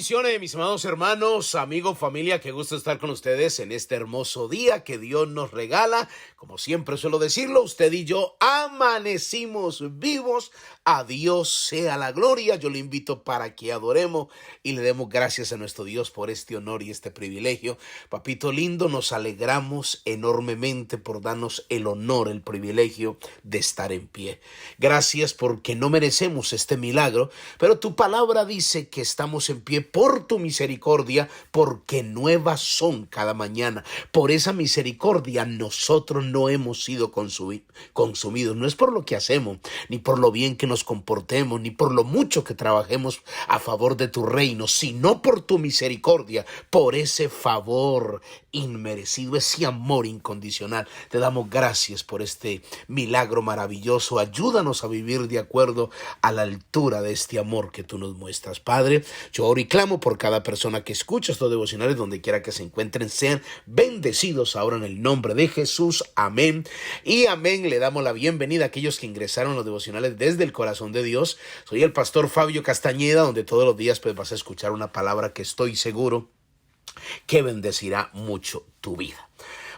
Bendiciones, mis amados hermanos, amigos, familia, qué gusto estar con ustedes en este hermoso día que Dios nos regala. Como siempre suelo decirlo, usted y yo amanecimos vivos. A Dios sea la gloria. Yo le invito para que adoremos y le demos gracias a nuestro Dios por este honor y este privilegio. Papito lindo, nos alegramos enormemente por darnos el honor, el privilegio de estar en pie. Gracias porque no merecemos este milagro, pero tu palabra dice que estamos en pie por tu misericordia, porque nuevas son cada mañana. Por esa misericordia nosotros no hemos sido consumidos. No es por lo que hacemos, ni por lo bien que nos comportemos, ni por lo mucho que trabajemos a favor de tu reino, sino por tu misericordia, por ese favor inmerecido, ese amor incondicional. Te damos gracias por este milagro maravilloso. Ayúdanos a vivir de acuerdo a la altura de este amor que tú nos muestras. Padre, yo oro y clamo por cada persona que escucha estos devocionales, donde quiera que se encuentren, sean bendecidos ahora en el nombre de Jesús. Amén y amén. Le damos la bienvenida a aquellos que ingresaron a los devocionales desde el corazón de Dios. Soy el pastor Fabio Castañeda, donde todos los días pues vas a escuchar una palabra que estoy seguro que bendecirá mucho tu vida.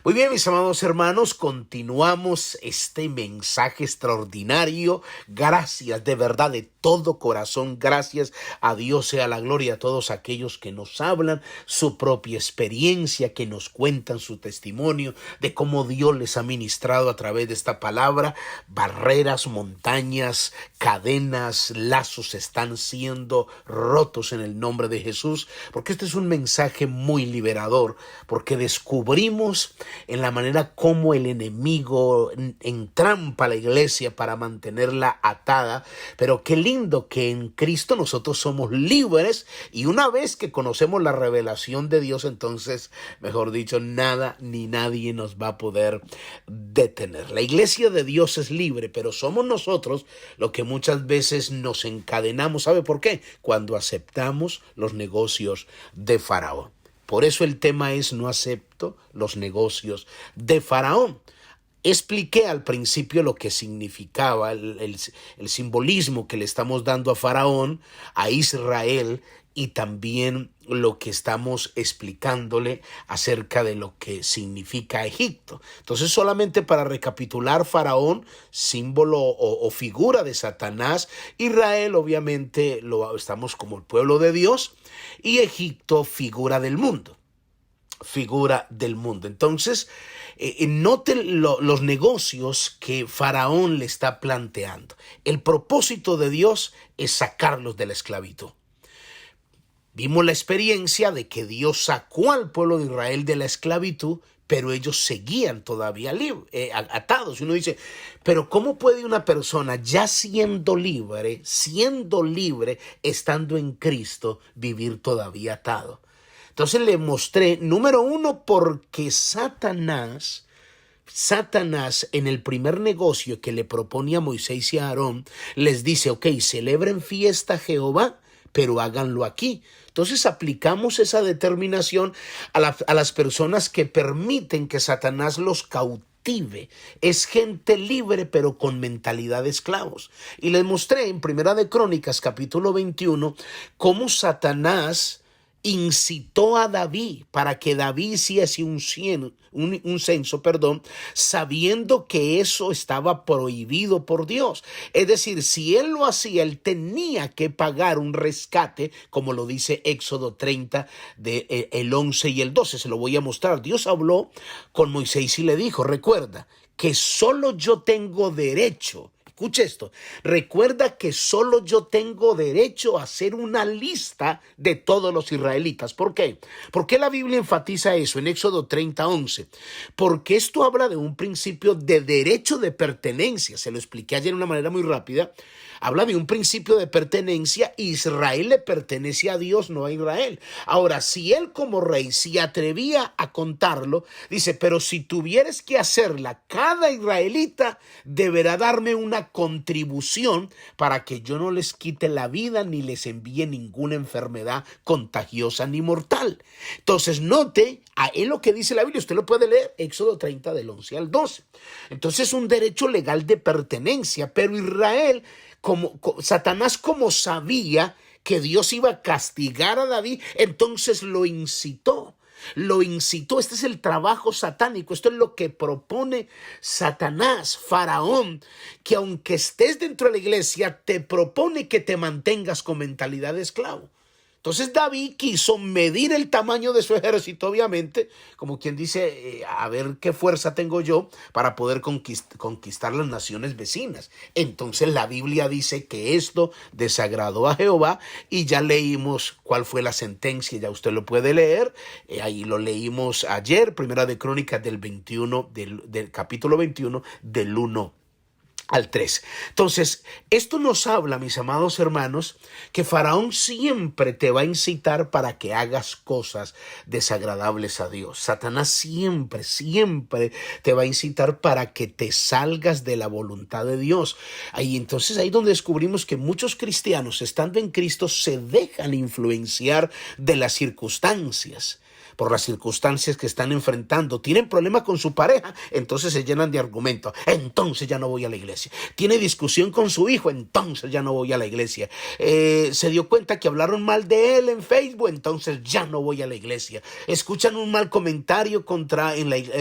Muy bien, mis amados hermanos, continuamos este mensaje extraordinario. Gracias, de verdad, de todo corazón. Gracias a Dios sea la gloria a todos aquellos que nos hablan su propia experiencia, que nos cuentan su testimonio de cómo Dios les ha ministrado a través de esta palabra. Barreras, montañas, cadenas, lazos están siendo rotos en el nombre de Jesús, porque este es un mensaje muy liberador, porque descubrimos en la manera como el enemigo entrampa a la iglesia para mantenerla atada. Pero qué lindo que en Cristo nosotros somos libres, y una vez que conocemos la revelación de Dios, entonces, mejor dicho, nada ni nadie nos va a poder detener. La iglesia de Dios es libre, pero somos nosotros los que muchas veces nos encadenamos. ¿Sabe por qué? Cuando aceptamos los negocios de Faraón. Por eso el tema es: no acepto los negocios de Faraón. Expliqué al principio lo que significaba el simbolismo que le estamos dando a Faraón, a Israel, y también lo que estamos explicándole acerca de lo que significa Egipto. Entonces, solamente para recapitular: Faraón, símbolo o figura de Satanás; Israel, obviamente, estamos como el pueblo de Dios; y Egipto, figura del mundo. Entonces, noten los negocios que Faraón le está planteando. El propósito de Dios es sacarlos de la esclavitud. Vimos la experiencia de que Dios sacó al pueblo de Israel de la esclavitud, pero ellos seguían todavía atados. Y uno dice, pero ¿cómo puede una persona, ya siendo libre, estando en Cristo, vivir todavía atado? Entonces le mostré, número uno, porque Satanás en el primer negocio que le propone a Moisés y a Aarón, les dice: ok, celebren fiesta a Jehová, pero háganlo aquí. Entonces aplicamos esa determinación a las personas que permiten que Satanás los cautive. Es gente libre, pero con mentalidad de esclavos. Y les mostré en Primera de Crónicas, capítulo 21, cómo Satanás incitó a David para que David hiciese un censo, sabiendo que eso estaba prohibido por Dios. Es decir, si él lo hacía, él tenía que pagar un rescate, como lo dice Éxodo 30, el 11 y el 12. Se lo voy a mostrar. Dios habló con Moisés y le dijo: recuerda que solo yo tengo derecho. Escuche esto: recuerda que solo yo tengo derecho a hacer una lista de todos los israelitas. ¿Por qué? ¿Por qué la Biblia enfatiza eso en Éxodo 30:11? Porque esto habla de un principio de derecho de pertenencia. Se lo expliqué ayer de una manera muy rápida. Habla de un principio de pertenencia. Israel le pertenece a Dios, no a Israel. Ahora, si él como rey se atrevía a contarlo, dice: pero si tuvieres que hacerla, cada israelita deberá darme una contribución para que yo no les quite la vida ni les envíe ninguna enfermedad contagiosa ni mortal. Entonces, note, es lo que dice la Biblia. Usted lo puede leer, Éxodo 30 del 11 al 12. Entonces, un derecho legal de pertenencia. Pero Israel, Satanás, como sabía que Dios iba a castigar a David, entonces lo incitó. Lo incitó. Este es el trabajo satánico. Esto es lo que propone Satanás, Faraón, que aunque estés dentro de la iglesia, te propone que te mantengas con mentalidad de esclavo. Entonces David quiso medir el tamaño de su ejército, obviamente, como quien dice, a ver qué fuerza tengo yo para poder conquistar las naciones vecinas. Entonces la Biblia dice que esto desagradó a Jehová y ya leímos cuál fue la sentencia, ya usted lo puede leer, ahí lo leímos ayer, Primera de Crónicas del 21, del capítulo 21, del 1 al 3. Entonces, esto nos habla, mis amados hermanos, que Faraón siempre te va a incitar para que hagas cosas desagradables a Dios. Satanás siempre te va a incitar para que te salgas de la voluntad de Dios. Entonces ahí donde descubrimos que muchos cristianos, estando en Cristo, se dejan influenciar de las circunstancias. Por las circunstancias que están enfrentando. Tienen problema con su pareja, entonces se llenan de argumentos. Entonces ya no voy a la iglesia. Tiene discusión con su hijo, entonces ya no voy a la iglesia. Se dio cuenta que hablaron mal de él en Facebook, entonces ya no voy a la iglesia. Escuchan un mal comentario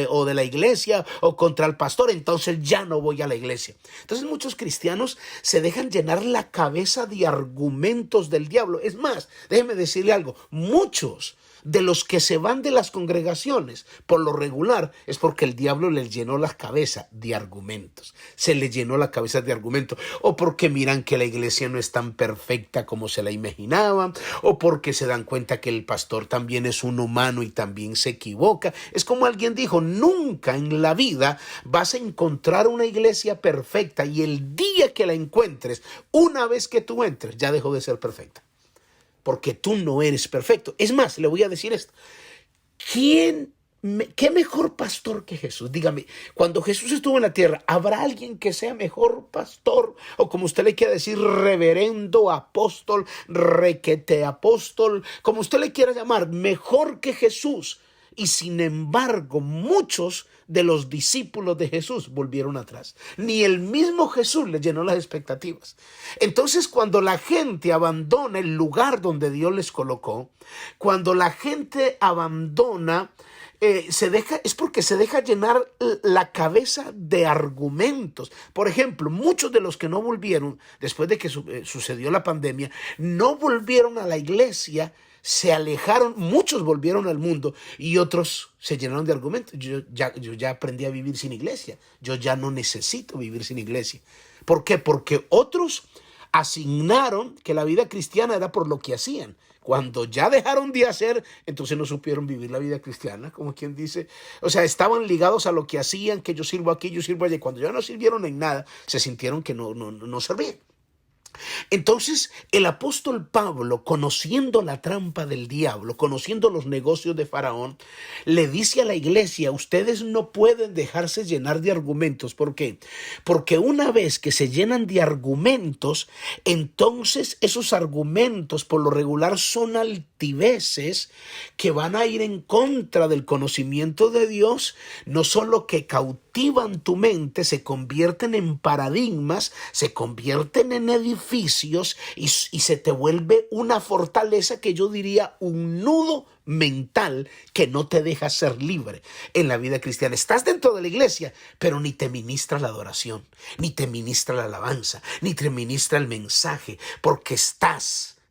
o de la iglesia o contra el pastor, entonces ya no voy a la iglesia. Entonces muchos cristianos se dejan llenar la cabeza de argumentos del diablo. Es más, déjeme decirle algo, muchos de los que se van de las congregaciones, por lo regular, es porque el diablo les llenó la cabeza de argumentos. Se les llenó la cabeza de argumentos. O porque miran que la iglesia no es tan perfecta como se la imaginaban. O porque se dan cuenta que el pastor también es un humano y también se equivoca. Es como alguien dijo, nunca en la vida vas a encontrar una iglesia perfecta. Y el día que la encuentres, una vez que tú entres, ya dejó de ser perfecta. Porque tú no eres perfecto. Es más, le voy a decir esto. ¿Qué mejor pastor que Jesús? Dígame, cuando Jesús estuvo en la tierra, ¿habrá alguien que sea mejor pastor? O como usted le quiera decir, reverendo, apóstol, requete apóstol, como usted le quiera llamar, mejor que Jesús. Y sin embargo, muchos de los discípulos de Jesús volvieron atrás. Ni el mismo Jesús les llenó las expectativas. Entonces, cuando la gente abandona el lugar donde Dios les colocó, cuando la gente abandona, es porque se deja llenar la cabeza de argumentos. Por ejemplo, muchos de los que no volvieron, después de que sucedió la pandemia, no volvieron a la iglesia, se alejaron, muchos volvieron al mundo y otros se llenaron de argumentos. Yo ya aprendí a vivir sin iglesia. Yo ya no necesito vivir sin iglesia. ¿Por qué? Porque otros asignaron que la vida cristiana era por lo que hacían. Cuando ya dejaron de hacer, entonces no supieron vivir la vida cristiana, como quien dice. O sea, estaban ligados a lo que hacían, que yo sirvo aquí, yo sirvo allá. Cuando ya no sirvieron en nada, se sintieron que no servían. Entonces el apóstol Pablo, conociendo la trampa del diablo, conociendo los negocios de Faraón, le dice a la iglesia, ustedes no pueden dejarse llenar de argumentos. ¿Por qué? Porque una vez que se llenan de argumentos, entonces esos argumentos por lo regular son altiveces que van a ir en contra del conocimiento de Dios, no solo que cautivan tu mente, se convierten en paradigmas, se convierten en edificios y se te vuelve una fortaleza que yo diría un nudo mental que no te deja ser libre en la vida cristiana. Estás dentro de la iglesia, pero ni te ministra la adoración, ni te ministra la alabanza, ni te ministra el mensaje, porque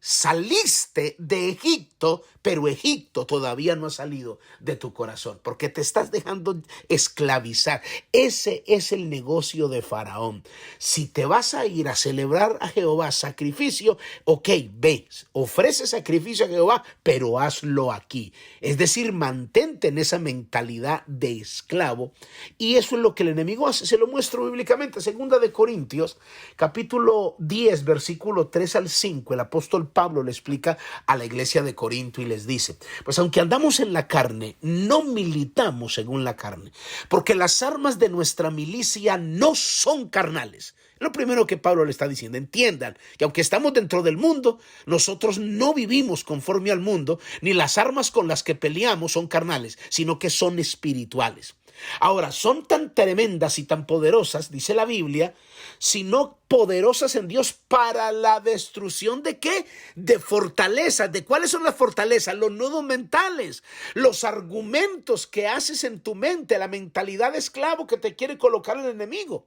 saliste de Egipto, pero Egipto todavía no ha salido de tu corazón, porque te estás dejando esclavizar. Ese es el negocio de Faraón. Si te vas a ir a celebrar a Jehová sacrificio, ok, ve, ofrece sacrificio a Jehová, pero hazlo aquí. Es decir, mantente en esa mentalidad de esclavo, y eso es lo que el enemigo hace. Se lo muestro bíblicamente. Segunda de Corintios, capítulo 10, versículo 3 al 5, el apóstol Pablo le explica a la iglesia de Corinto y les dice, pues aunque andamos en la carne, no militamos según la carne, porque las armas de nuestra milicia no son carnales. Lo primero que Pablo le está diciendo, entiendan que aunque estamos dentro del mundo, nosotros no vivimos conforme al mundo, ni las armas con las que peleamos son carnales, sino que son espirituales. Ahora, son tan tremendas y tan poderosas, dice la Biblia, sino poderosas en Dios para la destrucción ¿de qué? De fortalezas. ¿De cuáles son las fortalezas? Los nudos mentales, los argumentos que haces en tu mente, la mentalidad de esclavo que te quiere colocar el enemigo.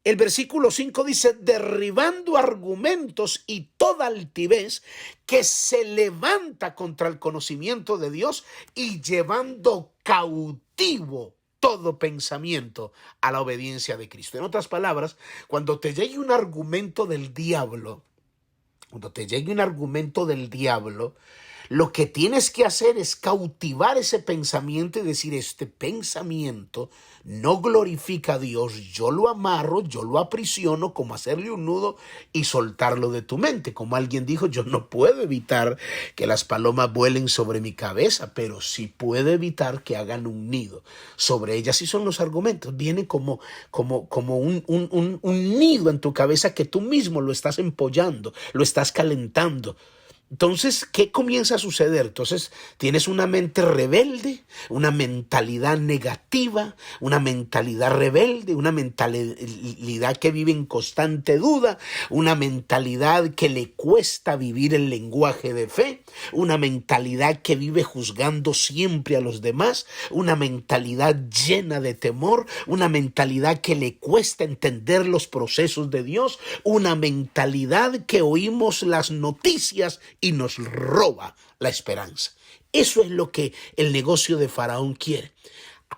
El versículo 5 dice, derribando argumentos y toda altivez que se levanta contra el conocimiento de Dios y llevando cautivo todo pensamiento a la obediencia de Cristo. En otras palabras, cuando te llegue un argumento del diablo, lo que tienes que hacer es cautivar ese pensamiento y decir, este pensamiento no glorifica a Dios, yo lo amarro, yo lo aprisiono, como hacerle un nudo y soltarlo de tu mente. Como alguien dijo, yo no puedo evitar que las palomas vuelen sobre mi cabeza, pero sí puedo evitar que hagan un nido sobre ellas. Así son los argumentos, viene como un nido en tu cabeza que tú mismo lo estás empollando, lo estás calentando. Entonces, ¿qué comienza a suceder? Entonces, tienes una mente rebelde, una mentalidad negativa, una mentalidad rebelde, una mentalidad que vive en constante duda, una mentalidad que le cuesta vivir el lenguaje de fe, una mentalidad que vive juzgando siempre a los demás, una mentalidad llena de temor, una mentalidad que le cuesta entender los procesos de Dios, una mentalidad que oímos las noticias y nos roba la esperanza. Eso es lo que el negocio de Faraón quiere.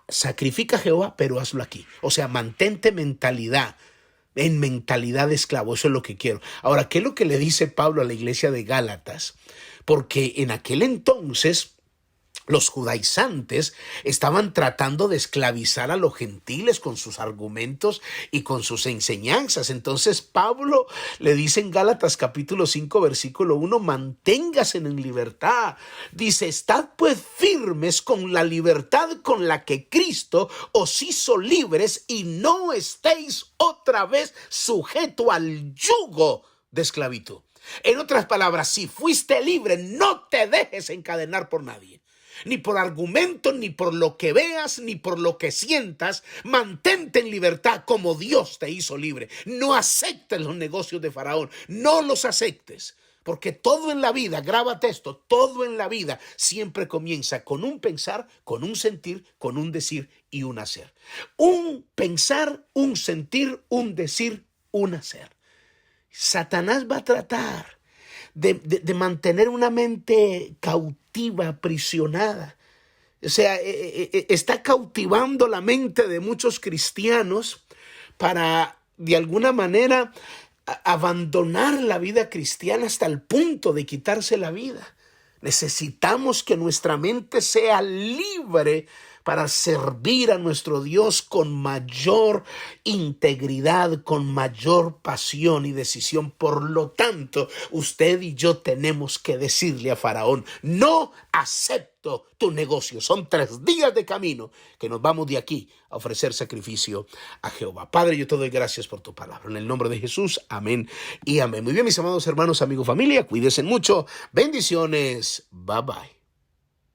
Sacrifica a Jehová, pero hazlo aquí. O sea, mantente en mentalidad de esclavo. Eso es lo que quiero. Ahora, ¿qué es lo que le dice Pablo a la iglesia de Gálatas? Porque en aquel entonces los judaizantes estaban tratando de esclavizar a los gentiles con sus argumentos y con sus enseñanzas. Entonces Pablo le dice en Gálatas capítulo 5 versículo 1, manténgase en libertad. Dice, estad pues firmes con la libertad con la que Cristo os hizo libres y no estéis otra vez sujeto al yugo de esclavitud. En otras palabras, si fuiste libre, no te dejes encadenar por nadie. Ni por argumentos, ni por lo que veas, ni por lo que sientas. Mantente en libertad como Dios te hizo libre. No aceptes los negocios de Faraón. No los aceptes. Porque todo en la vida, grábate esto, todo en la vida siempre comienza con un pensar, con un sentir, con un decir y un hacer. Un pensar, un sentir, un decir, un hacer. Satanás va a tratar de mantener una mente cautiva, aprisionada. O sea, está cautivando la mente de muchos cristianos para, de alguna manera, abandonar la vida cristiana hasta el punto de quitarse la vida. Necesitamos que nuestra mente sea libre para servir a nuestro Dios con mayor integridad, con mayor pasión y decisión. Por lo tanto, usted y yo tenemos que decirle a Faraón, no acepto tu negocio. Son 3 días de camino que nos vamos de aquí a ofrecer sacrificio a Jehová. Padre, yo te doy gracias por tu palabra. En el nombre de Jesús, amén y amén. Muy bien, mis amados hermanos, amigos, familia, cuídense mucho. Bendiciones. Bye bye.